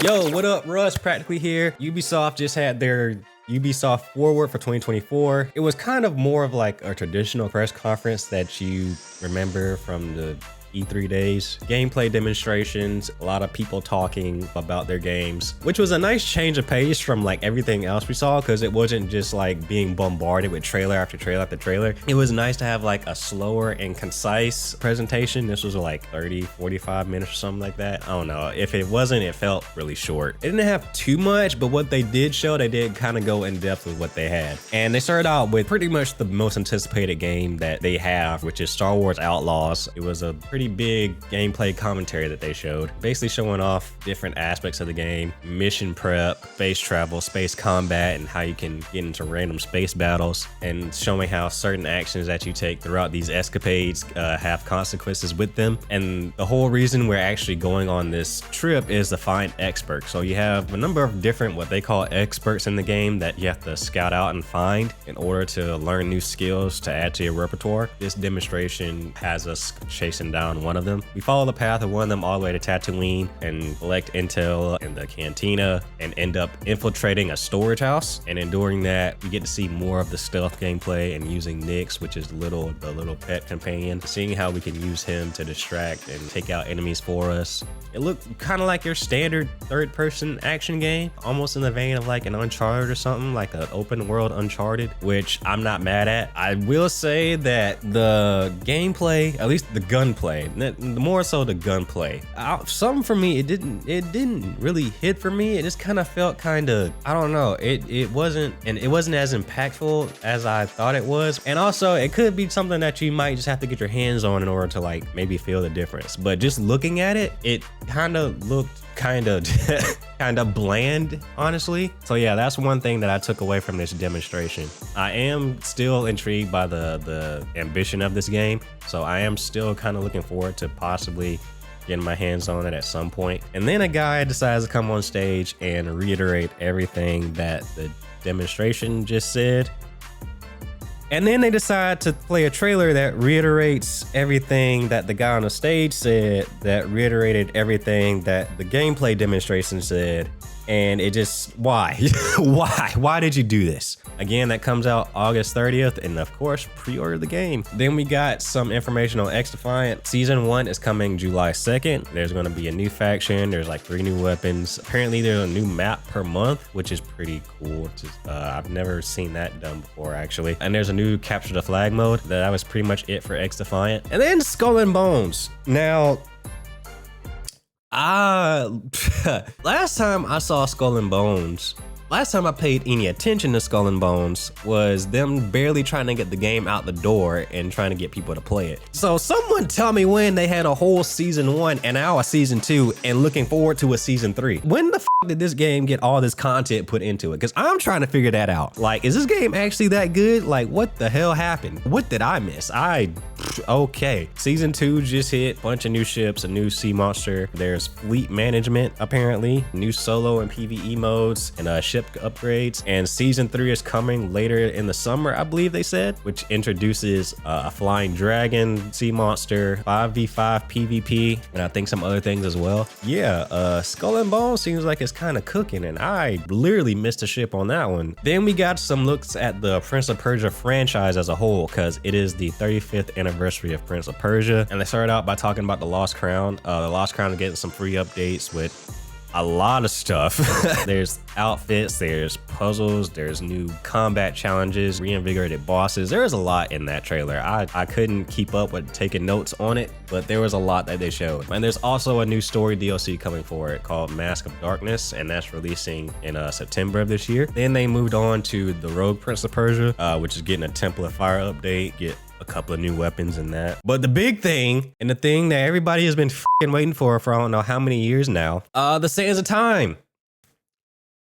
Yo, what up, Russ? Practically here. Ubisoft just had their Ubisoft Forward for 2024. It was kind of more of like a traditional press conference that you remember from the E3 days. Gameplay demonstrations, a lot of people talking about their games, which was a nice change of pace from like everything else we saw, because it wasn't just like being bombarded with trailer after trailer after trailer. It was nice to have like a slower and concise presentation. This was like 30, 45 minutes or something like that. I don't know. If it wasn't, it felt really short. It didn't have too much, but what they did show, they did kind of go in depth with what they had. And they started out with pretty much the most anticipated game that they have, which is Star Wars Outlaws. It was a pretty big gameplay commentary that they showed, basically showing off different aspects of the game: mission prep, space travel, space combat, and how you can get into random space battles, and showing how certain actions that you take throughout these escapades have consequences with them. And the whole reason we're actually going on this trip is to find experts. So you have a number of different what they call experts in the game that you have to scout out and find in order to learn new skills to add to your repertoire. This demonstration has us chasing down one of them. We follow the path of one of them all the way to Tatooine and collect intel in the cantina and end up infiltrating a storage house. And in doing that, we get to see more of the stealth gameplay and using Nyx, which is the little pet companion, seeing how we can use him to distract and take out enemies for us. It looked kind of like your standard third-person action game, almost in the vein of like an Uncharted or something, like an open world Uncharted, which I'm not mad at. I will say that the gameplay, at least the gunplay, more so the gunplay, something for me, it didn't really hit for me. It just kind of felt kind of, I don't know, it wasn't as impactful as I thought it was. And also it could be something that you might just have to get your hands on in order to like maybe feel the difference. But just looking at it, it kind of looked kind of bland, honestly. So yeah, that's one thing that I took away from this demonstration. I am still intrigued by the ambition of this game, so I am still kind of looking forward to possibly getting my hands on it at some point. And then a guy decides to come on stage and reiterate everything that the demonstration just said. And then they decide to play a trailer that reiterates everything that the guy on the stage said, that reiterated everything that the gameplay demonstration said. And it just, why? Why did you do this? Again, that comes out August 30th, and of course, pre-order the game. Then we got some information on XDefiant. Season 1 is coming July 2nd. There's gonna be a new faction. There's like 3 new weapons. Apparently there's a new map per month, which is pretty cool. I've never seen that done before, actually. And there's a new capture the flag mode. That was pretty much it for XDefiant. And then Skull and Bones. Now, last time I saw Skull and Bones, last time I paid any attention to Skull and Bones was them barely trying to get the game out the door and trying to get people to play it. So someone tell me when they had a whole season 1 and now a season 2 and looking forward to a season 3. When the f did this game get all this content put into it? Because I'm trying to figure that out. Like, is this game actually that good? Like, what the hell happened? What did I miss? Okay. Season 2 just hit. Bunch of new ships, a new sea monster. There's fleet management, apparently. New solo and PvE modes and ship upgrades. And season 3 is coming later in the summer, I believe they said, which introduces a flying dragon, sea monster, 5v5 PvP, and I think some other things as well. Yeah, Skull and Bones seems like it's kind of cooking, and I literally missed a ship on that one. Then we got some looks at the Prince of Persia franchise as a whole, because it is the 35th anniversary of Prince of Persia, and they started out by talking about the Lost Crown. The Lost Crown is getting some free updates with a lot of stuff. There's outfits, there's puzzles, there's new combat challenges, reinvigorated bosses. There was a lot in that trailer. I couldn't keep up with taking notes on it, but there was a lot that they showed. And there's also a new story DLC coming for it called Mask of Darkness, and that's releasing in September of this year. Then they moved on to the Rogue Prince of Persia, which is getting a Temple of Fire update, get a couple of new weapons in that. But the big thing, and the thing that everybody has been waiting for I don't know how many years now, the Sands of Time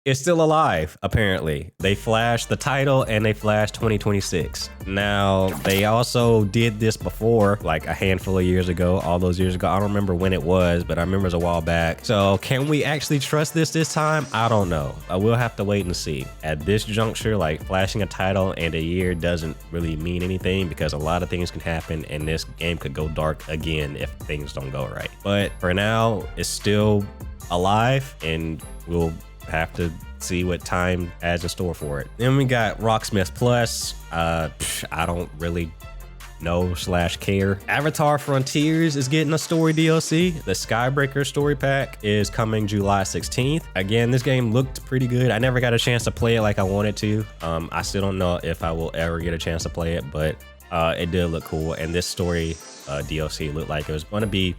is still alive, apparently. They flashed the title and they flashed 2026. Now, they also did this before, like a handful of years ago, all those years ago. I don't remember when it was, but I remember it was a while back. So can we actually trust this time? I don't know. I will have to wait and see. At this juncture, like flashing a title and a year doesn't really mean anything, because a lot of things can happen and this game could go dark again if things don't go right. But for now, it's still alive, and we'll have to see what time has in store for it. Then we got Rocksmith Plus. I don't really know/care. Avatar Frontiers is getting a story DLC. The Skybreaker story pack is coming July 16th. Again, this game looked pretty good. I never got a chance to play it like I wanted to. I still don't know if I will ever get a chance to play it, but it did look cool. And this story DLC looked like it was going to be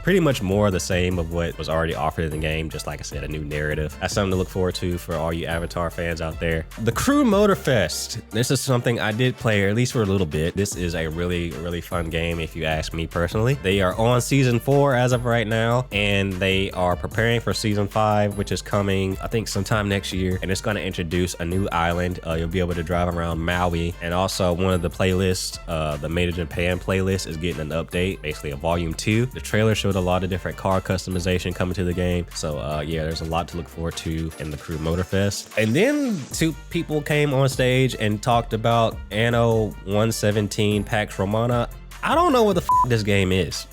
pretty much more of the same of what was already offered in the game. Just like I said, a new narrative. That's something to look forward to for all you Avatar fans out there. The Crew Motorfest. This is something I did play, or at least for a little bit. This is a really, really fun game if you ask me personally. They are on season 4 as of right now, and they are preparing for season 5, which is coming, I think, sometime next year. And it's going to introduce a new island. You'll be able to drive around Maui, and also one of the playlists, the Made in Japan playlist, is getting an update, basically a volume 2. The trailer showed a lot of different car customization coming to the game. So yeah, there's a lot to look forward to in the Crew Motorfest. And then 2 people came on stage and talked about Anno 117 Pax Romana. I don't know what the this game is.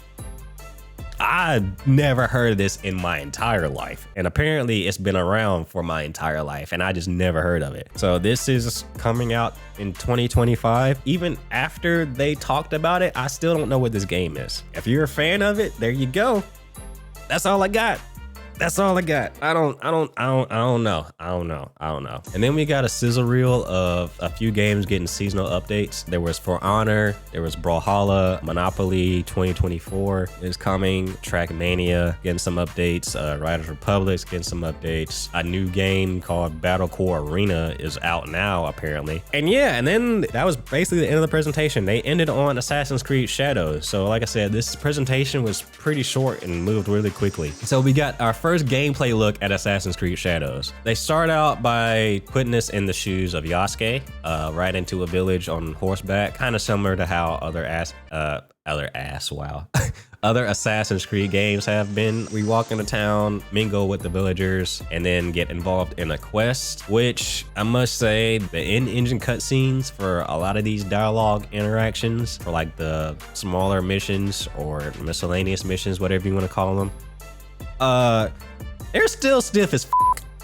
I never heard of this in my entire life, and apparently it's been around for my entire life, and I just never heard of it. So this is coming out in 2025. Even after they talked about it, I still don't know what this game is. If you're a fan of it, there you go. That's all I got. That's all I got. I don't know. And then we got a sizzle reel of a few games getting seasonal updates. There was For Honor, there was Brawlhalla, Monopoly 2024 is coming, Trackmania getting some updates, Riders Republic getting some updates. A new game called Battlecore Arena is out now, apparently. And yeah, and then that was basically the end of the presentation. They ended on Assassin's Creed Shadows. So like I said, this presentation was pretty short and moved really quickly. So we got our first gameplay look at Assassin's Creed Shadows. They start out by putting us in the shoes of Yasuke, right into a village on horseback, kind of similar to how other Assassin's Creed games have been. We walk into town, mingle with the villagers, and then get involved in a quest, which I must say, the in-engine cutscenes for a lot of these dialogue interactions, for like the smaller missions or miscellaneous missions, whatever you want to call them, they're still stiff as f.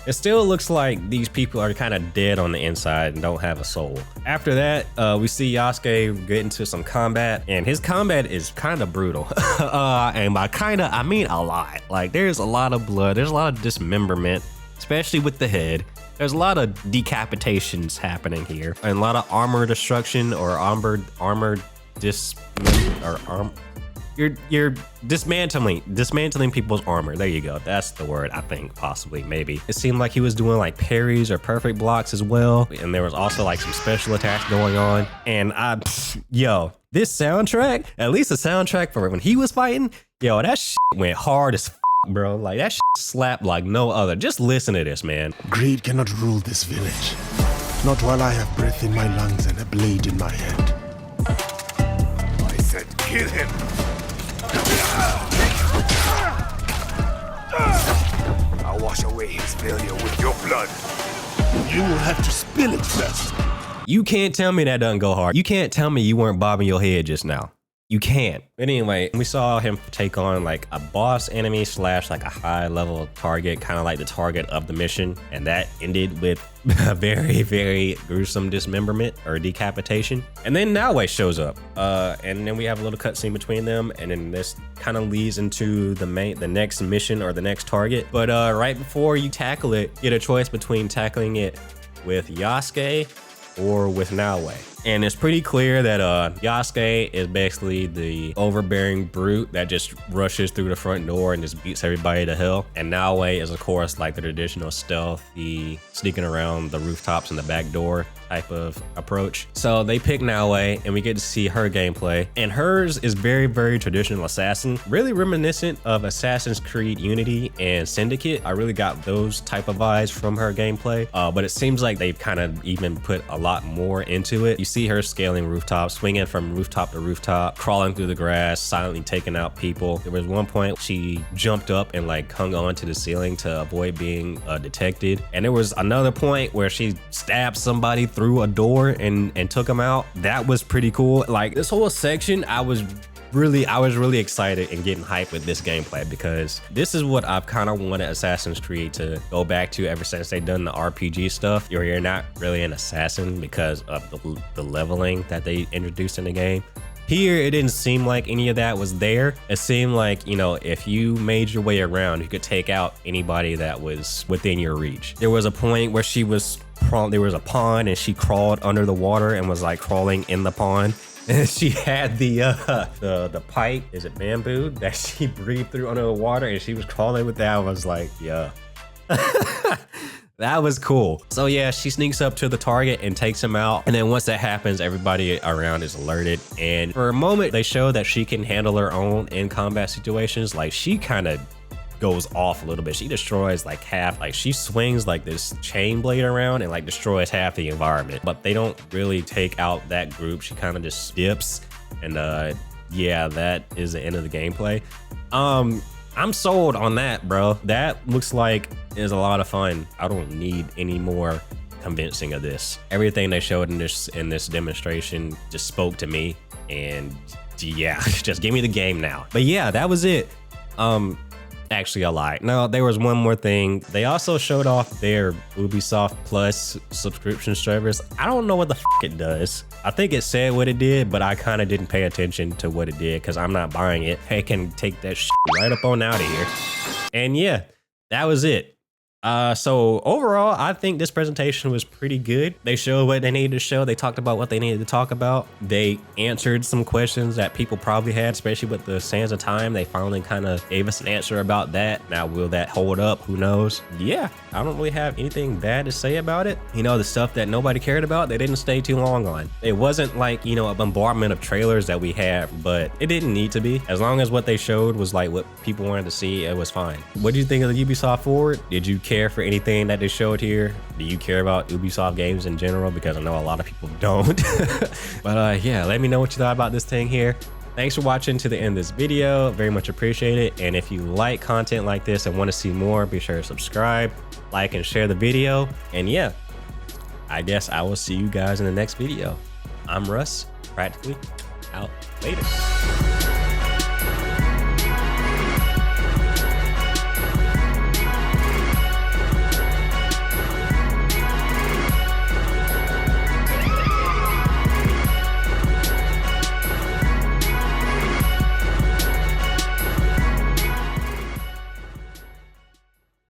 It still looks like these people are kind of dead on the inside and don't have a soul. After that, we see Yasuke get into some combat, and his combat is kind of brutal. And by kinda, I mean a lot. Like, there's a lot of blood, there's a lot of dismemberment, especially with the head. There's a lot of decapitations happening here, and a lot of armor destruction or You're dismantling people's armor. There you go. That's the word, I think, possibly, maybe. It seemed like he was doing like parries or perfect blocks as well. And there was also like some special attacks going on. And yo, this soundtrack, at least the soundtrack for when he was fighting, yo, that shit went hard as bro. Like, that shit slapped like no other. Just listen to this, man. Greed cannot rule this village. Not while I have breath in my lungs and a blade in my hand. I said kill him. I'll wash away his failure with your blood. You will have to spill it first. You can't tell me that doesn't go hard. You can't tell me you weren't bobbing your head just now. You can't. But anyway, we saw him take on like a boss enemy / like a high level target, kind of like the target of the mission. And that ended with a very, very gruesome dismemberment or decapitation. And then Naoe shows up. And then we have a little cutscene between them. And then this kind of leads into the next mission or the next target. But right before you tackle it, you get a choice between tackling it with Yasuke or with Naoe. And it's pretty clear that Yasuke is basically the overbearing brute that just rushes through the front door and just beats everybody to hell. And Naoe is, of course, like the traditional stealthy, sneaking around the rooftops and the back door type of approach. So they pick Naoe, and we get to see her gameplay. And hers is very, very traditional assassin, really reminiscent of Assassin's Creed Unity and Syndicate. I really got those type of vibes from her gameplay, but it seems like they've kind of even put a lot more into it. You see her scaling rooftops, swinging from rooftop to rooftop, crawling through the grass, silently taking out people. There was one point she jumped up and like hung on to the ceiling to avoid being detected. And there was another point where she stabbed somebody through a door and took them out. That was pretty cool. Like, this whole section, I was I was really excited and getting hyped with this gameplay because this is what I've kind of wanted Assassin's Creed to go back to ever since they've done the RPG stuff. You're not really an assassin because of the leveling that they introduced in the game. Here, it didn't seem like any of that was there. It seemed like, you know, if you made your way around, you could take out anybody that was within your reach. There was a point where there was a pond and she crawled under the water and was like crawling in the pond. And she had the pipe, is it bamboo, that she breathed through under the water, and she was crawling with that. I was like, yeah. That was cool. So yeah, she sneaks up to the target and takes him out. And then once that happens, everybody around is alerted. And for a moment, they show that she can handle her own in combat situations. Like, she kind of goes off a little bit. She destroys like half, like she swings like this chain blade around and like destroys half the environment. But they don't really take out that group. She kind of just dips. And yeah, that is the end of the gameplay. I'm sold on that, bro. That looks like is a lot of fun. I don't need any more convincing of this. Everything they showed in this demonstration just spoke to me, and yeah, just give me the game now. But yeah, that was it. Actually, I lied. No, there was one more thing. They also showed off their Ubisoft Plus subscription service. I don't know what the fuck it does. I think it said what it did, but I kind of didn't pay attention to what it did because I'm not buying it. Hey, can take that shit right up on out of here. And yeah, that was it. So overall, I think this presentation was pretty good. They showed what they needed to show. They talked about what they needed to talk about. They answered some questions that people probably had, especially with the Sands of Time. They finally kind of gave us an answer about that. Now, will that hold up? Who knows? Yeah, I don't really have anything bad to say about it. You know, the stuff that nobody cared about, they didn't stay too long on. It wasn't like, you know, a bombardment of trailers that we have, but it didn't need to be. As long as what they showed was like what people wanted to see, it was fine. What do you think of the Ubisoft Forward? Did you care for anything that they showed here? Do you care about Ubisoft games in general? Because I know a lot of people don't. But yeah, let me know what you thought about this thing here. Thanks for watching to the end of this video. Very much appreciate it. And if you like content like this and want to see more, be sure to subscribe, like, and share the video. And yeah, I guess I will see you guys in the next video. I'm Russ, practically out. Later.